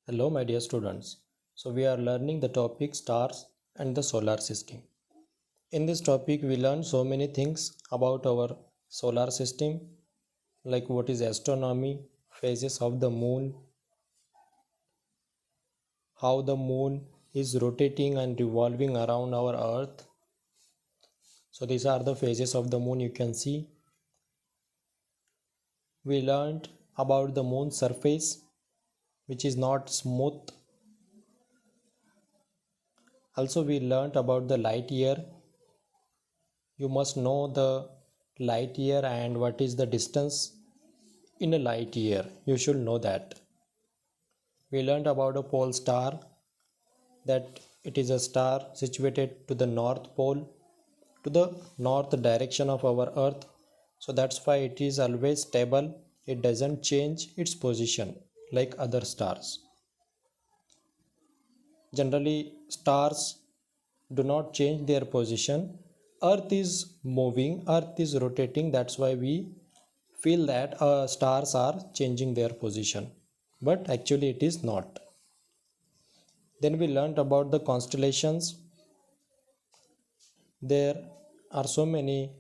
Hello, my dear students. So, we are learning the topic stars and the solar system. In this topic, we learn so many things about our solar system, like what is astronomy, phases of the moon, how the moon is rotating and revolving around our earth. So, these are the phases of the moon you can see. We learned about the moon's surface, which is not smooth. Also, we learned about the light year. You must know the light year and what is the distance in a light year. You should know that. We learned about a pole star, that it is a star situated to the north pole, to the north direction of our earth. So that's why it is always stable. It doesn't change its position like other stars. Generally, stars do not change their position. Earth is moving, Earth is rotating. That's why we feel that stars are changing their position. But actually, it is not. Then we learned about the constellations. There are so many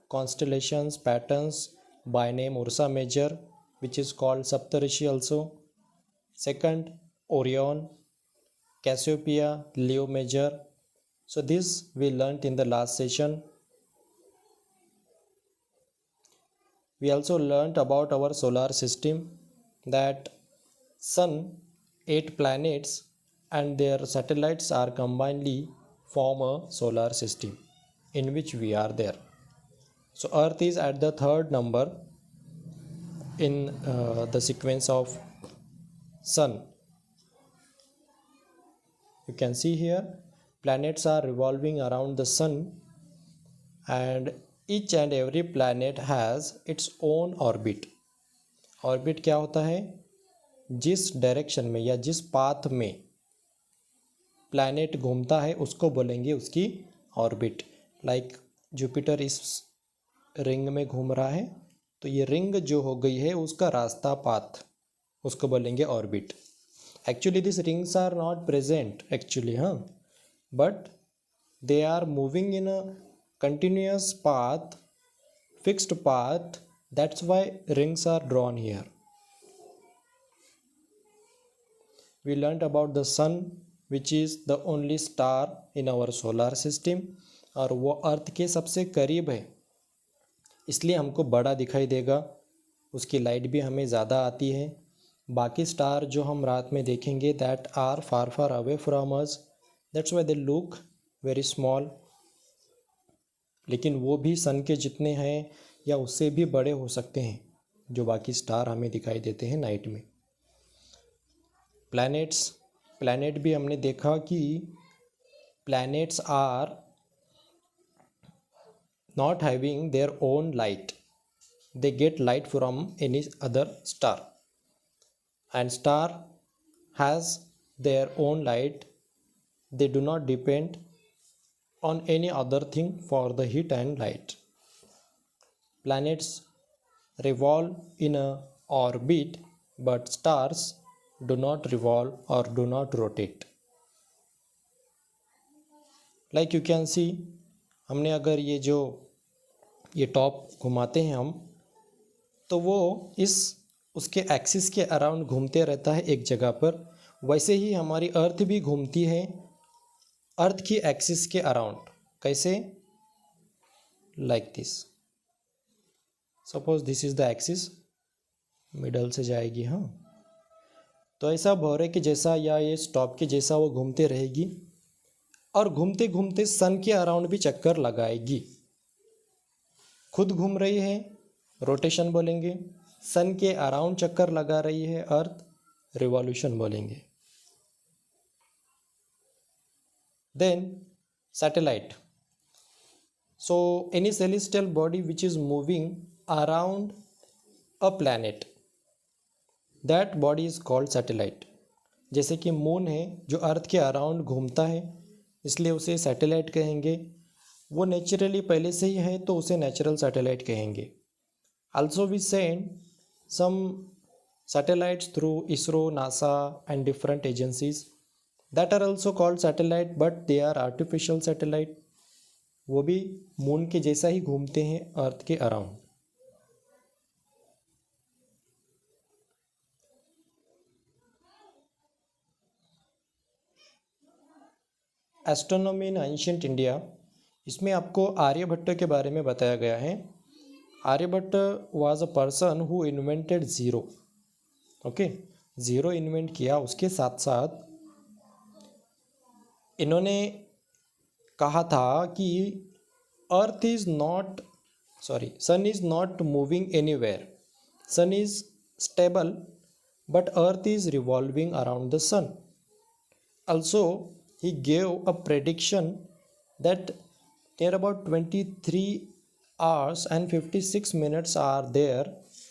constellations patterns by name Ursa Major, which is called Saptarishi also. Second, Orion, Cassiopeia, Leo Major. So this we learnt in the last session. We also learnt about our solar system, that Sun, 8 planets and their satellites are combinedly form a solar system in which we are there. So Earth is at the third number in the sequence of Sun. You can see here planets are revolving around the Sun, and each and every planet has its own orbit. Orbit क्या होता है? जिस direction में या जिस path में planet घूमता है उसको बोलेंगे उसकी ऑर्बिट. लाइक जुपिटर इस रिंग में घूम रहा है, तो ये रिंग जो हो गई है उसका रास्ता पाथ, उसको बोलेंगे orbit. Actually this rings are not present actually, हाँ, but they are moving in a continuous path, fixed path. That's why rings are drawn here. We learned about the sun, which is the only star in our solar system, और वो अर्थ के सबसे करीब है, इसलिए हमको बड़ा दिखाई देगा. उसकी लाइट भी हमें ज़्यादा आती है. बाकी स्टार जो हम रात में देखेंगे that are far far away from us, that's why they look very small. लेकिन वो भी सन के जितने हैं या उससे भी बड़े हो सकते हैं जो बाकी स्टार हमें दिखाई देते हैं नाइट में. प्लैनेट भी हमने देखा कि planets are not having their own light, they get light from any other star, and star has their own light. They do not depend on any other thing for the heat and light. Planets revolve in a orbit, but stars do not revolve or do not rotate. Like you can see, हमने अगर ये top घुमाते हैं हम, तो वो इस उसके एक्सिस के अराउंड घूमते रहता है एक जगह पर. वैसे ही हमारी अर्थ भी घूमती है अर्थ की एक्सिस के अराउंड. कैसे? Like this. Suppose this is the axis, middle से जाएगी, हाँ, तो ऐसा भौरे के जैसा या ये स्टॉप के जैसा वो घूमते रहेगी, और घूमते घूमते सन के अराउंड भी चक्कर लगाएगी. खुद घूम रही है, रोटेशन बोलेंगे. सन के अराउंड चक्कर लगा रही है अर्थ, रिवॉल्यूशन बोलेंगे. Then satellite. So any celestial body which is moving around a planet, that body is called satellite. जैसे कि मून है जो अर्थ के अराउंड घूमता है, इसलिए उसे सैटेलाइट कहेंगे. वो नेचुरली पहले से ही है तो उसे नेचुरल सैटेलाइट कहेंगे. Also we send some satellites through ISRO, NASA and different agencies that are also called satellite, but they are artificial satellite. वो भी मून के जैसा ही घूमते हैं अर्थ के around. Astronomy in ancient India, इसमें आपको आर्यभट्ट के बारे में बताया गया है. Aryabhata was a person who invented zero. Okay, zero invent किया. उसके साथ साथ इन्होंने कहा था कि earth is not sun is not moving anywhere. Sun is stable but earth is revolving around the sun. Also, he gave a prediction that near about 23 hours and 56 minutes are there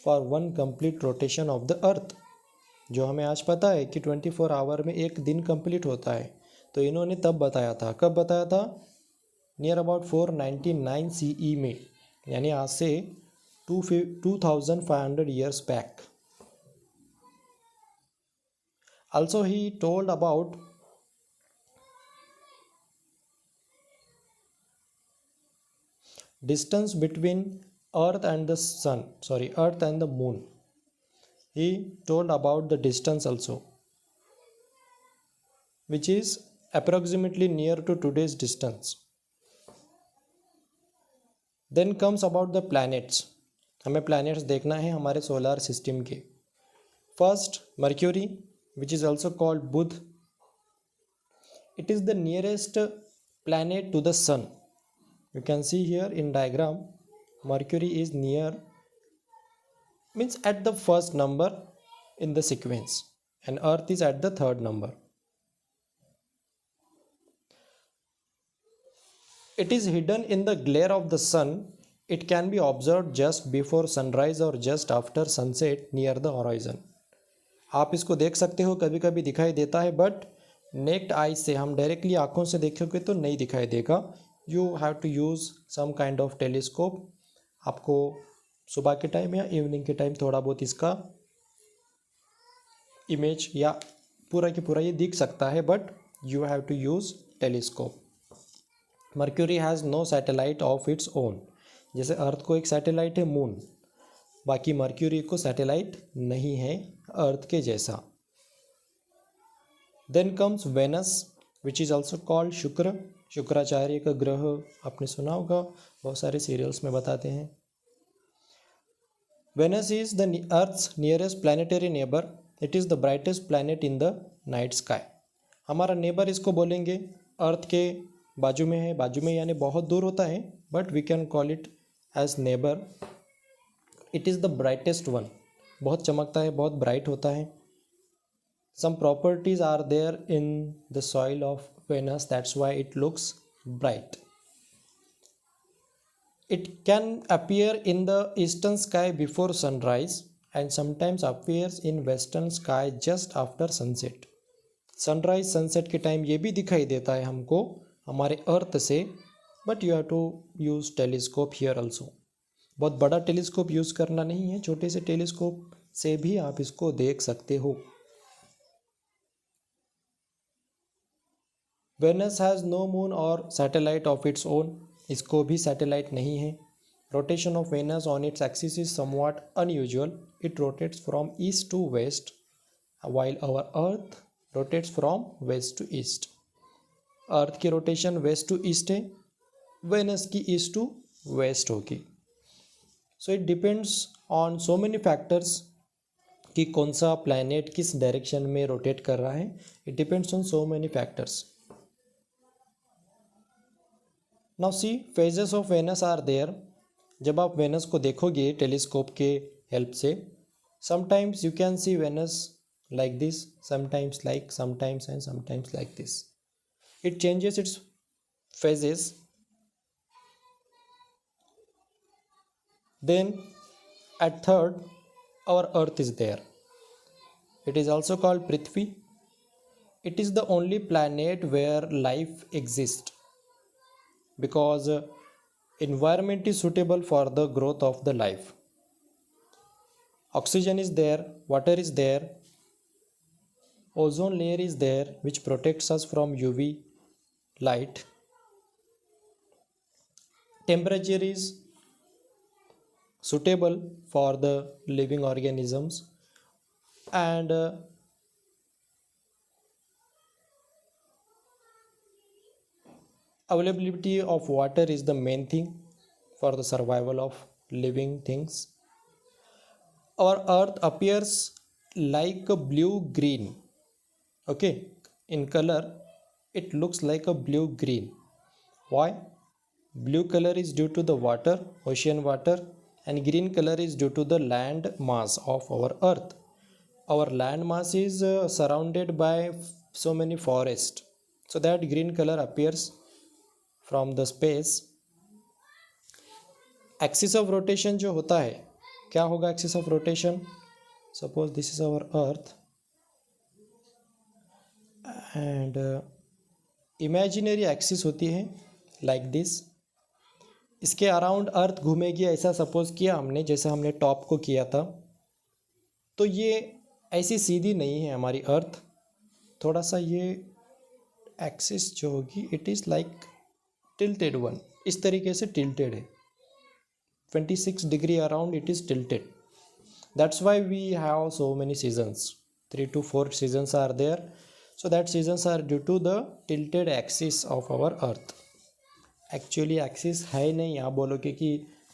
for one complete rotation of the earth. जो हमें आज पता है कि 24 our में एक दिन complete होता है, तो इन्होंने तब बताया था. कब बताया था? नियर अबाउट 499 CE में, यानी आज से 2500 years back. Also, he told about distance between earth and the earth and the moon. He told about the distance also, which is approximately near to today's distance. Then comes about the planets. हमें planets देखना है हमारे solar system के. First, Mercury, which is also called Budh. It is the nearest planet to the sun. You can see here in diagram, Mercury is near, means at the first number in the sequence, and Earth is at the third number. It is hidden in the glare of the sun. It can be observed just before sunrise or just after sunset near the horizon. आप इसको देख सकते हो, कभी कभी दिखाई देता है, बट नेक्ड आई से हम डायरेक्टली आँखों से देखोगे तो नहीं दिखाई देगा. You have to use some kind of telescope. आपको सुबह के टाइम या इवनिंग के टाइम थोड़ा बहुत इसका इमेज या पूरा की पूरा ये दिख सकता है, but you have to use telescope. Mercury has no satellite of its own. जैसे अर्थ को एक सैटेलाइट है मून, बाकी मर्क्यूरी को सैटेलाइट नहीं है अर्थ के जैसा. Then comes Venus, which is also called Shukra. Shukracharya का ग्रह आपने सुना होगा, बहुत सारे सीरियल्स में बताते हैं. Venus is the earth's nearest planetary neighbour. It is the brightest planet in the night sky. हमारा नेबर इसको बोलेंगे, अर्थ के बाजू में है. बाजू में यानी बहुत दूर होता है, but we can call it as neighbour. It is the brightest one. बहुत चमकता है, बहुत ब्राइट होता है. Some properties are there in the soil of Venus, that's why it looks bright. It can appear in the eastern sky before sunrise and sometimes appears in western sky just after sunset. Sunrise sunset के time ये भी दिखाई देता है हमको हमारे अर्थ से, but you have to use telescope here also. बहुत बड़ा टेलीस्कोप यूज़ करना नहीं है, छोटे से टेलीस्कोप से भी आप इसको देख सकते हो. Venus has no moon or satellite of its own. इसको भी सैटेलाइट नहीं है. Rotation of Venus on its axis is somewhat unusual. It rotates from east to west while our earth rotates from west to east. Earth की rotation west to east है, Venus की east to west होगी. So it depends on so many factors कि कौन सा planet किस direction में rotate कर रहा है. It depends on so many factors. Now see phases of Venus are there. जब आप वेनस को देखोगे टेलीस्कोप के हेल्प से, sometimes you can see Venus like this, sometimes and sometimes like this. It changes its phases. Then at third, our earth is there. It is also called Prithvi. It is the only planet where life exists because environment is suitable for the growth of the life. oxygen is there, water is there, ozone layer is there which protects us from UV light, temperature is suitable for the living organisms, and availability of water is the main thing for the survival of living things. Our earth appears like a blue green. Okay, in color it looks like a blue green. Why? Blue color is due to the water, ocean water, and green color is due to the land mass of our earth. Our land mass is surrounded by so many forests, so that green color appears from the space. Axis of rotation जो होता है, क्या होगा axis of rotation? Suppose this is our earth and imaginary axis होती है like this. इसके around अर्थ घूमेगी ऐसा सपोज किया हमने, जैसे हमने टॉप को किया था. तो ये ऐसी सीधी नहीं है हमारी अर्थ, थोड़ा सा ये एक्सिस जो होगी it is like tilted one, इस तरीके से टिल्टेड है. 26 degree around it is tilted. That's why we have so many seasons, 3 to 4 seasons are there. So that seasons are due to the tilted axis of our earth. Actually axis है नहीं, आप बोलोगे कि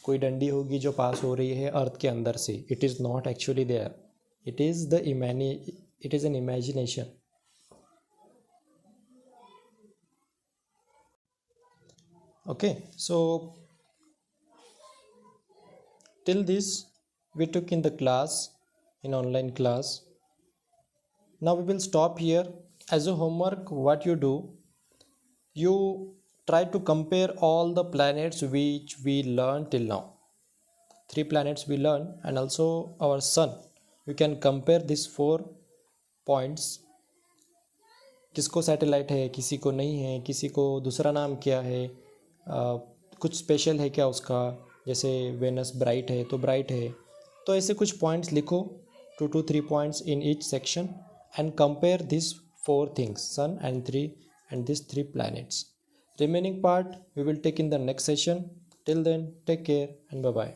कोई डंडी होगी जो पास हो रही है अर्थ के अंदर से. It is not actually there, it is an imagination. Okay, so till this we took in the class, in online class. Now we will stop here. As a homework, what you do, you try to compare all the planets which we learned till now. 3 planets we learned, and also our sun. You can compare these 4 points. किसको satellite है, किसी को नहीं है, किसी को दूसरा नाम क्या है, कुछ स्पेशल है क्या उसका, जैसे वेनस ब्राइट है तो ब्राइट है. तो ऐसे कुछ पॉइंट्स लिखो, 2 to 3 points in each section, and compare these 4 things, sun and these 3 planets. Remaining part we will take in the next session. Till then, take care and bye bye.